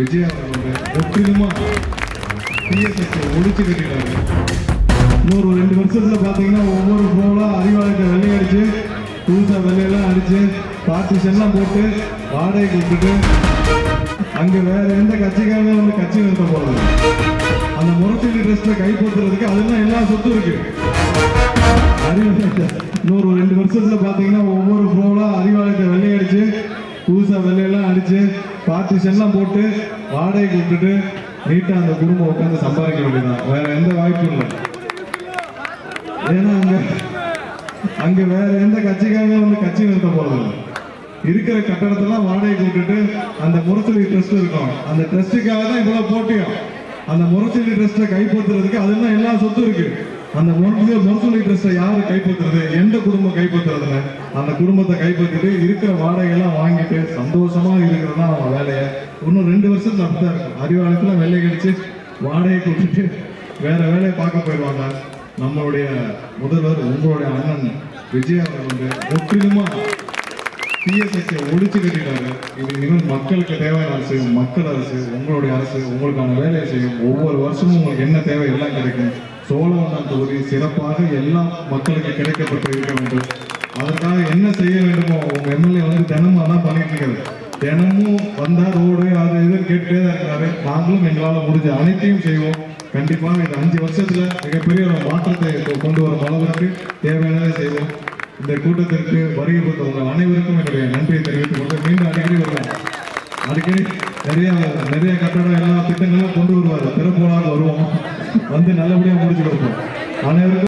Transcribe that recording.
விஜய் அவர்களோட முற்றிலுமா பிஎஸ்எஸ் ஒழிச்சு கட்டிட்டாரு. இன்னொரு 2 வருஷத்துல பாத்தீங்கன்னா ஒவ்வொரு ப்ரோலாம் அறிவாலயத்தை வெள்ளையடிச்சு புதுசா வெள்ளையெல்லாம் அடிச்சு பார்ட்டிஷன்லாம் போட்டு வாடகை கொடுத்துட்டு அங்க வேற எந்த கட்சிக்காரங்க வந்து கட்சி நிறுத்த போறது. அந்த முரசொலி ட்ரஸ்ட்டை கைப்பற்றுறதுக்கு அதெல்லாம் எல்லா சொத்தும் இருக்கு. இன்னொரு 2 வருஷத்துல பாத்தீங்கன்னா ஒவ்வொரு ப்ரோலாம் அறிவாலயத்தை வெள்ளையடிச்சு புதுசா வெள்ளையெல்லாம் அடிச்சு பார்ட்டிஷன்லாம் போட்டு வாடகை கொடுத்துட்டு நீட்டா அந்த குடும்பம் உட்காந்து சம்பாதிக்க வேண்டியதான். வேற எந்த வாய்ப்பும் இல்லை. ஏன்னா அங்க வேற எந்த கட்சிக்காரங்க வந்து கட்சி நிறுத்த போறது. இருக்கிற கட்டடத்தெல்லாம் வாடகை கொடுத்துட்டு அந்த முரசொலி ட்ரஸ்ட் இருக்கும். அந்த ட்ரஸ்டுக்காக தான் இவ்வளவு போட்டியும். அந்த முரசொலி ட்ரஸ்ட்டை கைப்பற்றுறதுக்கு அதெல்லாம் எல்லா சொத்தும் இருக்கு. அந்த முரசொலி ட்ரஸ்ட்டை யாரு கைப்பற்றுறது, எந்த குடும்பம் கைப்பற்றுறதுன்னு அந்த குடும்பத்தை கைப்பற்றிட்டு இருக்கிற வாடகையெல்லாம் வாங்கிட்டு சந்தோஷமா இருக்கிறது தான் அவன் வேலையை. இன்னும் 2 வருஷத்துல அப்படிதான் இருக்கும். அறிவாலயத்துல வெள்ளை கடிச்சு வாடகை கொடுத்துட்டு வேற வேலையை பார்க்க போயிடுவாங்க. நம்மளுடைய முதல்வர் உங்களுடைய அண்ணன் விஜய் அவர்கள் வந்து முற்றிலுமா பிஎஸ்எஸ்ஐ ஒழிச்சு கட்டிட்டாரு. இது இனிமேல் மக்களுக்கு தேவையான அரசு, மக்கள் அரசு, உங்களுடைய அரசு உங்களுக்கான வேலையை செய்யும். ஒவ்வொரு வருஷமும் உங்களுக்கு என்ன தேவை எல்லாம் கிடைக்கும். சோழவந்தான் தொகுதி சிறப்பாக எல்லா மக்களுக்கு கிடைக்கப்பட்டு இருக்க வேண்டும். அதற்காக என்ன செய்ய வேண்டுமோ உங்க எம்எல்ஏ வந்து தினமும் அதான் பண்ணிட்டு இருக்காரு. தினமும் வந்தா ரோடு அது இதுன்னு கேட்டுட்டே தான் இருக்கிறாரு. நாங்களும் எங்களால் முடிஞ்ச அனைத்தையும் செய்வோம். கண்டிப்பாக இந்த 5 வருஷத்துல மிகப்பெரிய ஒரு மாற்றத்தை கொண்டு வரும் அளவிற்கு தேவையானதை செய்வோம். இந்த கூட்டத்திற்கு வருகை கொடுத்தவங்க அனைவருக்கும் என்னுடைய நன்றியை தெரிவித்துக் கொண்டு மீண்டும் அடிக்கடி வருவோம். அடிக்கடி நிறைய கட்டடம் எல்லா திட்டங்களும் கொண்டு வருவார். திறப்போலாக வருவோம். வந்து நல்லபடியாக முடிச்சு கொடுப்போம். அனைவருக்கும்